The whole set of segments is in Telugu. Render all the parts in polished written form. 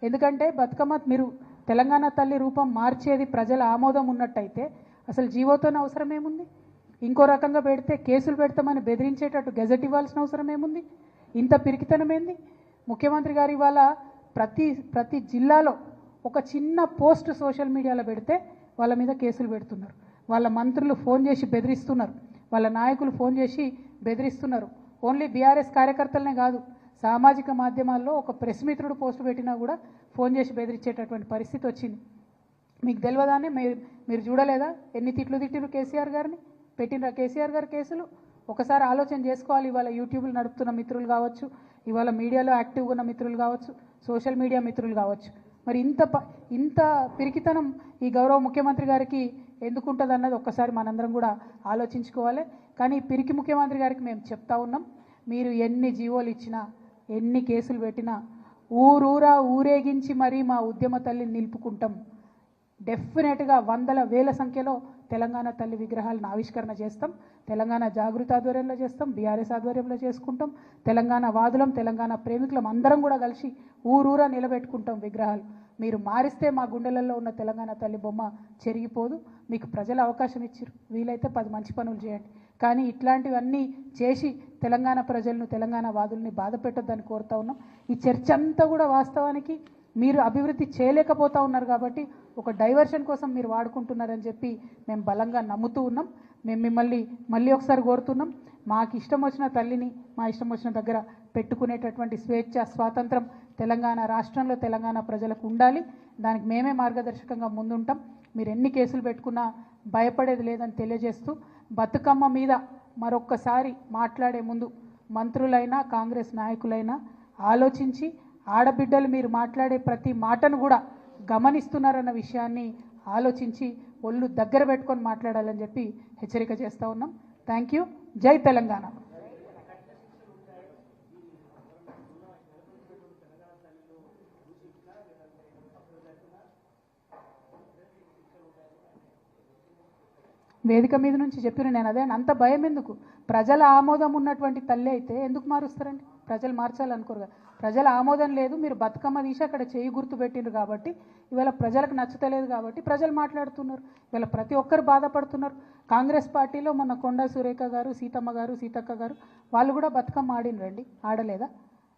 ఎందుకంటే బతుకమ్మ మీరు తెలంగాణ తల్లి రూపం మార్చేది ప్రజల ఆమోదం ఉన్నట్టయితే అసలు జీవోతోనే అవసరం ఏముంది? ఇంకో రకంగా పెడితే కేసులు పెడతామని బెదిరించేటట్టు గెజెట్ ఇవ్వాల్సిన అవసరం ఏముంది? ఇంత పిరికితనం ఏంది? ముఖ్యమంత్రి గారు ఇవాళ ప్రతి జిల్లాలో ఒక చిన్న పోస్ట్ సోషల్ మీడియాలో పెడితే వాళ్ళ మీద కేసులు పెడుతున్నారు. వాళ్ళ మంత్రులు ఫోన్ చేసి బెదిరిస్తున్నారు, వాళ్ళ నాయకులు ఫోన్ చేసి బెదిరిస్తున్నారు. ఓన్లీ బీఆర్ఎస్ కార్యకర్తలనే కాదు, సామాజిక మాధ్యమాల్లో ఒక ప్రెస్ మిత్రుడు పోస్ట్ పెట్టినా కూడా ఫోన్ చేసి బెదిరించేటటువంటి పరిస్థితి వచ్చింది. మీకు తెలియదానే మీరు చూడలేదా ఎన్ని తిట్లు తిట్టిరు కేసీఆర్ గారిని? పెట్టినరా కేసీఆర్ గారు కేసులు? ఒకసారి ఆలోచన చేసుకోవాలి. ఇవాళ యూట్యూబ్లు నడుపుతున్న మిత్రులు కావచ్చు, ఇవాళ మీడియాలో యాక్టివ్గా ఉన్న మిత్రులు కావచ్చు, సోషల్ మీడియా మిత్రులు కావచ్చు, మరి ఇంత పిరికితనం ఈ గౌరవ ముఖ్యమంత్రి గారికి ఎందుకుంటుంది అన్నది ఒక్కసారి మనందరం కూడా ఆలోచించుకోవాలి. కానీ పిరికి ముఖ్యమంత్రి గారికి మేము చెప్తా ఉన్నాం, మీరు ఎన్ని జీవోలు ఇచ్చినా ఎన్ని కేసులు పెట్టినా ఊరూరా ఊరేగించి మరీ మా ఉద్యమ తల్లిని నిలుపుకుంటాం. డెఫినెట్గా వందల వేల సంఖ్యలో తెలంగాణ తల్లి విగ్రహాలను ఆవిష్కరణ చేస్తాం. తెలంగాణ జాగృతి ఆధ్వర్యంలో చేస్తాం, బీఆర్ఎస్ ఆధ్వర్యంలో చేసుకుంటాం. తెలంగాణ వాదులం, తెలంగాణ ప్రేమికులం అందరం కూడా కలిసి ఊరూరా నిలబెట్టుకుంటాం విగ్రహాలు. మీరు మారిస్తే మా గుండెలలో ఉన్న తెలంగాణ తల్లి బొమ్మ చెరిగిపోదు. మీకు ప్రజలు అవకాశం ఇచ్చారు, వీలైతే 10 మంచి పనులు చేయండి. కానీ ఇట్లాంటివన్నీ చేసి తెలంగాణ ప్రజలను, తెలంగాణ వాదుల్ని బాధ పెట్టొద్దని కోరుతా ఉన్నాం. ఈ చర్చ అంతా కూడా వాస్తవానికి మీరు అభివృద్ధి చేయలేకపోతా ఉన్నారు కాబట్టి ఒక డైవర్షన్ కోసం మీరు వాడుకుంటున్నారని చెప్పి మేము బలంగా నమ్ముతూ ఉన్నాం. మేము మిమ్మల్ని మళ్ళీ ఒకసారి కోరుతున్నాం, మాకు ఇష్టం వచ్చిన తల్లిని మా ఇష్టం వచ్చిన దగ్గర పెట్టుకునేటటువంటి స్వేచ్ఛ, స్వాతంత్రం తెలంగాణ రాష్ట్రంలో తెలంగాణ ప్రజలకు ఉండాలి. దానికి మేమే మార్గదర్శకంగా ముందుంటాం. మీరు ఎన్ని కేసులు పెట్టుకున్నా భయపడేది లేదని తెలియజేస్తూ, బతుకమ్మ మీద మరొక్కసారి మాట్లాడే ముందు మంత్రులైనా కాంగ్రెస్ నాయకులైనా ఆలోచించి ఆడబిడ్డలు మీరు మాట్లాడే ప్రతి మాటను కూడా గమనిస్తున్నారన్న విషయాన్ని ఆలోచించి ఒళ్ళు దగ్గర పెట్టుకొని మాట్లాడాలని చెప్పి హెచ్చరిక చేస్తూ ఉన్నాం. Thank you. జై తెలంగాణ. వేదిక మీద నుంచి చెప్పిన నేను అదే, అంత భయం ఎందుకు? ప్రజల ఆమోదం ఉన్నటువంటి తల్లి అయితే ఎందుకు మారుస్తారండి? ప్రజలు మార్చాలనుకోరు కదా. ప్రజల ఆమోదం లేదు, మీరు బతుకమ్మ తీసి అక్కడ చేయి గుర్తు పెట్టిండ్రు కాబట్టి ఇవాళ ప్రజలకు నచ్చతలేదు కాబట్టి ప్రజలు మాట్లాడుతున్నారు. ఇవాళ ప్రతి ఒక్కరు బాధపడుతున్నారు. కాంగ్రెస్ పార్టీలో మొన్న కొండా సురేఖ గారు, సీతమ్మ గారు, సీతక్క గారు వాళ్ళు కూడా బతుకమ్మ ఆడినరండి, ఆడలేదా?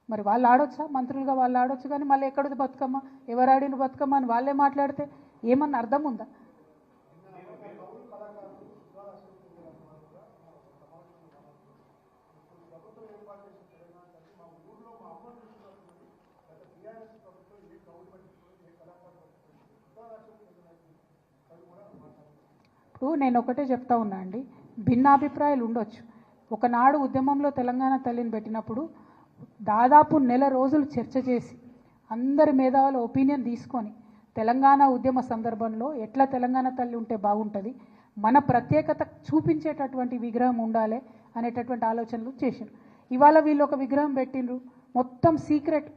మరి వాళ్ళు ఆడొచ్చా? మంత్రులుగా వాళ్ళు ఆడొచ్చు, కానీ మళ్ళీ ఎక్కడిది బతుకమ్మ, ఎవరు ఆడిన బతుకమ్మ అని వాళ్ళే మాట్లాడితే ఏమన్నా అర్థం ఉందా? ఇప్పుడు నేను ఒకటే చెప్తా ఉన్నా అండి, భిన్నాభిప్రాయాలు ఉండొచ్చు. ఒకనాడు ఉద్యమంలో తెలంగాణ తల్లిని పెట్టినప్పుడు దాదాపు నెల రోజులు చర్చ చేసి అందరి మేధావుల ఒపీనియన్ తీసుకొని తెలంగాణ ఉద్యమ సందర్భంలో ఎట్లా తెలంగాణ తల్లి ఉంటే బాగుంటుంది, మన ప్రత్యేకత చూపించేటటువంటి విగ్రహం ఉండాలి అనేటటువంటి ఆలోచనలు చేశారు. ఇవాళ వీళ్ళు ఒక విగ్రహం పెట్టిండ్రు, మొత్తం సీక్రెట్,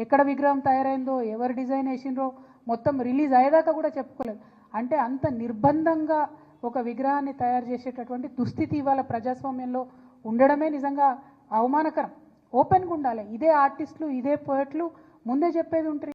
ఎక్కడ విగ్రహం తయారైందో, ఎవరు డిజైన్ వేసిండ్రో మొత్తం రిలీజ్ అయ్యేదాకా కూడా చెప్పుకోలేదు. అంటే అంత నిర్బంధంగా ఒక విగ్రహాన్ని తయారు చేసేటటువంటి దుస్థితి ఇవాళ ప్రజాస్వామ్యంలో ఉండడమే నిజంగా అవమానకరం. ఓపెన్గా ఉండాలి. ఇదే ఆర్టిస్టులు, ఇదే పోయట్లు ముందే చెప్పేది ఉంటుంది.